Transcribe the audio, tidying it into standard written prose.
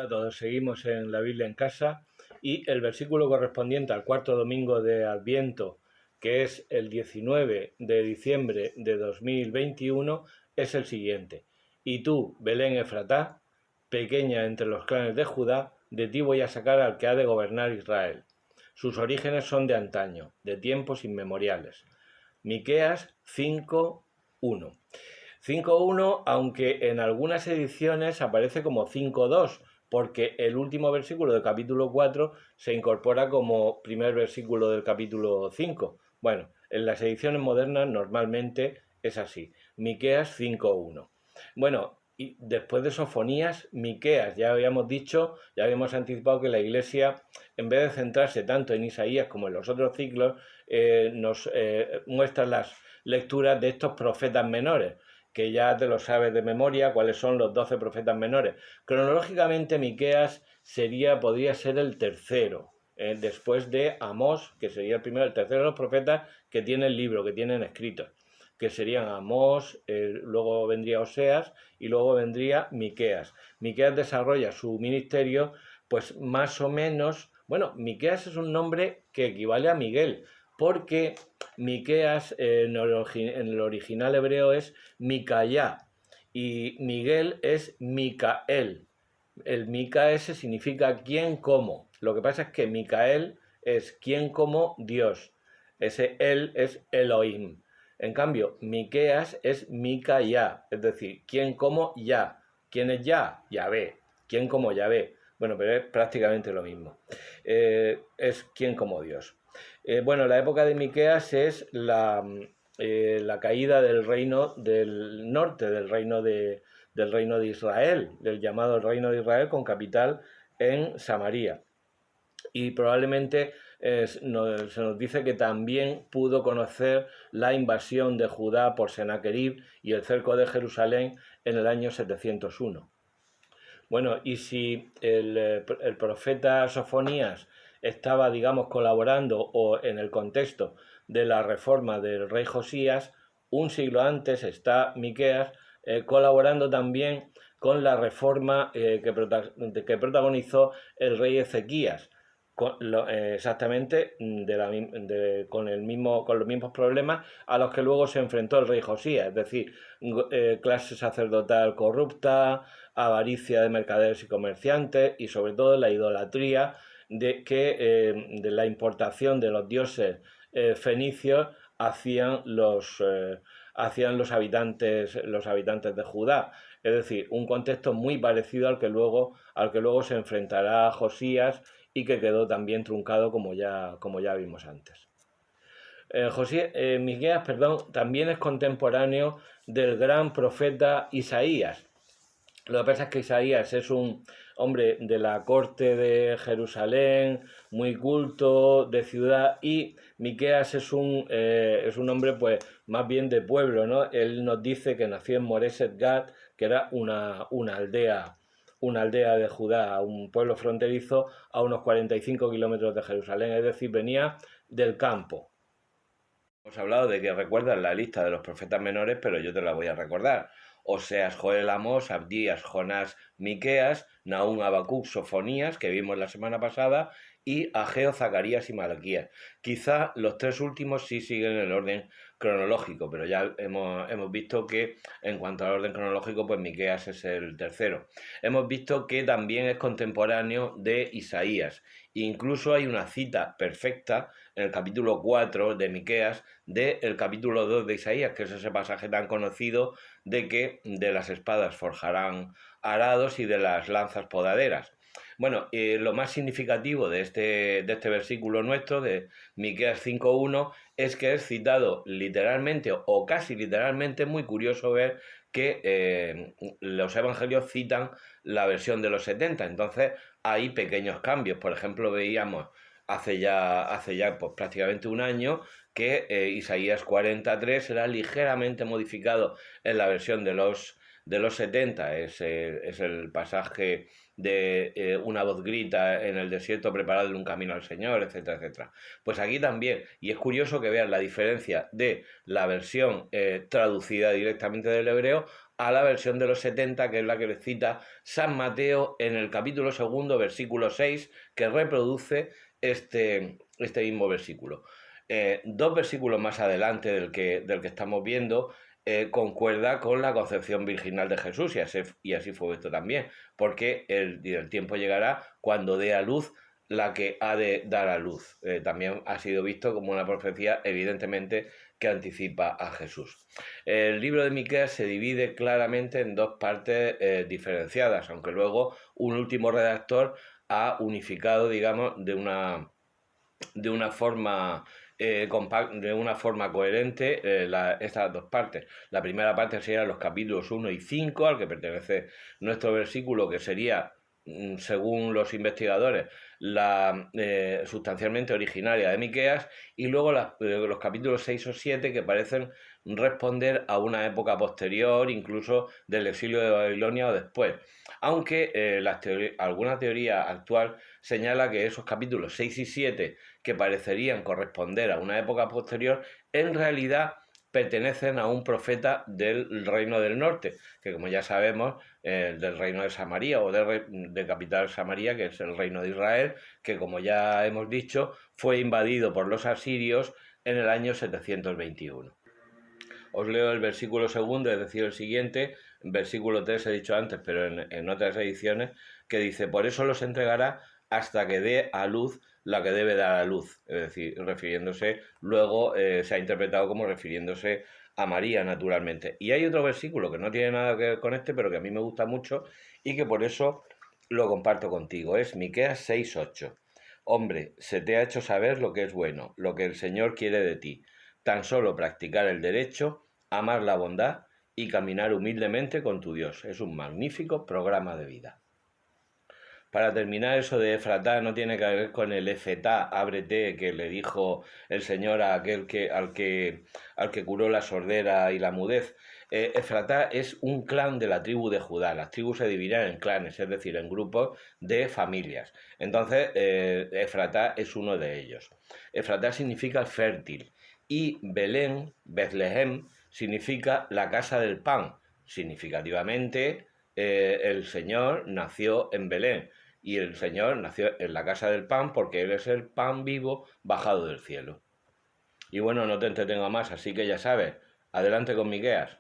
Hola a todos, seguimos en la Biblia en casa y el versículo correspondiente al cuarto domingo de Adviento, que es el 19 de diciembre de 2021, es el siguiente. Y tú, Belén Efratá, pequeña entre los clanes de Judá, de ti voy a sacar al que ha de gobernar Israel. Sus orígenes son de antaño, de tiempos inmemoriales. Miqueas 5:1. 5.1, aunque en algunas ediciones aparece como 5.2, porque el último versículo del capítulo 4 se incorpora como primer versículo del capítulo 5. Bueno, en las ediciones modernas normalmente es así, Miqueas 5.1. Bueno, y después de Sofonías, Miqueas, ya habíamos dicho, ya habíamos anticipado que la Iglesia, en vez de centrarse tanto en Isaías como en los otros ciclos, nos muestra las lecturas de estos profetas menores, que ya te lo sabes de memoria, cuáles son los 12 profetas menores. Cronológicamente, Miqueas podría ser el tercero, después de Amós, que sería el primero, el tercero de los profetas que tienen libro, que tienen escritos, que serían Amós, luego vendría Oseas y luego vendría Miqueas. Miqueas desarrolla su ministerio, pues más o menos, bueno, Miqueas es un nombre que equivale a Miguel, porque Miqueas en el original hebreo es Micayá y Miguel es Micael. El Mica ese significa quién como. Lo que pasa es que Micael es quién como Dios. Ese él es Elohim. En cambio, Miqueas es Micayá, es decir, quién como Yah. ¿Quién es Yah? Yahvé. ¿Quién como Yahvé? Bueno, pero es prácticamente lo mismo. Es quién como Dios. Bueno, la época de Miqueas es la caída del reino del norte, del reino de Israel, del llamado reino de Israel, con capital en Samaria. Y probablemente se nos dice que también pudo conocer la invasión de Judá por Sennacherib y el cerco de Jerusalén en el año 701. Bueno, y si el profeta Sofonías estaba, digamos, colaborando o en el contexto de la reforma del rey Josías, un siglo antes está Miqueas colaborando también con la reforma que protagonizó el rey Ezequías, exactamente con los mismos problemas a los que luego se enfrentó el rey Josías, es decir, clase sacerdotal corrupta, avaricia de mercaderes y comerciantes y sobre todo la idolatría de la importación de los dioses fenicios hacían los habitantes de Judá. Es decir, un contexto muy parecido al que luego se enfrentará Josías y que quedó también truncado como ya vimos antes. Miqueas, también es contemporáneo del gran profeta Isaías. Lo que pasa es que Isaías es un hombre de la corte de Jerusalén, muy culto, de ciudad, y Miqueas es un hombre pues más bien de pueblo, ¿no? Él nos dice que nació en Moreset Gat, que era una aldea de Judá, un pueblo fronterizo a unos 45 kilómetros de Jerusalén, es decir, venía del campo. Hemos hablado de que recuerdas la lista de los profetas menores, pero yo te la voy a recordar. Oseas, Joel, Amós, Abdías, Jonás, Miqueas, Nahum, Habacuc, Sofonías, que vimos la semana pasada, y Ageo, Zacarías y Malaquías. Quizá los tres últimos sí siguen el orden cronológico, pero ya hemos visto que en cuanto al orden cronológico, pues Miqueas es el tercero. Hemos visto que también es contemporáneo de Isaías. Incluso hay una cita perfecta en el capítulo 4 de Miqueas del capítulo 2 de Isaías, que es ese pasaje tan conocido de que de las espadas forjarán arados y de las lanzas podaderas. Bueno, lo más significativo de este versículo nuestro, de Miqueas 5.1, es que es citado literalmente o casi literalmente. Muy curioso ver que los evangelios citan la versión de los 70, entonces hay pequeños cambios. Por ejemplo, veíamos hace ya pues, prácticamente un año que Isaías 43 era ligeramente modificado en la versión de los 70, es el pasaje de una voz grita en el desierto, preparadle un camino al Señor, etcétera, etcétera. Pues aquí también, y es curioso que vean la diferencia de la versión traducida directamente del hebreo a la versión de los 70, que es la que les cita San Mateo en el capítulo 2, versículo 6, que reproduce este mismo versículo. Dos versículos más adelante del que estamos viendo, concuerda con la concepción virginal de Jesús, y así fue esto también, porque el tiempo llegará cuando dé a luz la que ha de dar a luz. También ha sido visto como una profecía, evidentemente, que anticipa a Jesús. El libro de Miqueas se divide claramente en dos partes diferenciadas, aunque luego un último redactor ha unificado, digamos, de una forma de una forma coherente estas dos partes. La primera parte serían los capítulos 1 y 5, al que pertenece nuestro versículo, que sería, según los investigadores, la sustancialmente originaria de Miqueas, y luego los capítulos 6 o 7, que parecen responder a una época posterior, incluso del exilio de Babilonia o después. Aunque alguna teoría actual señala que esos capítulos 6 y 7, que parecerían corresponder a una época posterior, en realidad pertenecen a un profeta del reino del norte, que como ya sabemos, del reino de Samaria, o de capital Samaria, que es el reino de Israel, que como ya hemos dicho, fue invadido por los asirios en el año 721. Os leo el versículo 2, es decir, el siguiente, versículo 3 he dicho antes, pero en otras ediciones, que dice: por eso los entregará hasta que dé a luz la que debe dar a luz. Es decir, refiriéndose, luego se ha interpretado como refiriéndose a María, naturalmente. Y hay otro versículo que no tiene nada que ver con este, pero que a mí me gusta mucho y que por eso lo comparto contigo. Es Miqueas 6:8. Hombre, se te ha hecho saber lo que es bueno, lo que el Señor quiere de ti. Tan solo practicar el derecho, amar la bondad y caminar humildemente con tu Dios. Es un magnífico programa de vida. Para terminar, eso de Efratá no tiene que ver con el Efetá, ábrete, que le dijo el Señor a aquel al que curó la sordera y la mudez. Efratá es un clan de la tribu de Judá. Las tribus se dividen en clanes, es decir, en grupos de familias. Entonces, Efratá es uno de ellos. Efratá significa fértil, y Belén, Betlehem, significa la casa del pan. Significativamente, el Señor nació en Belén, y el Señor nació en la casa del pan, porque Él es el pan vivo bajado del cielo. Y bueno, no te entretengo más, así que ya sabes, adelante con Miqueas.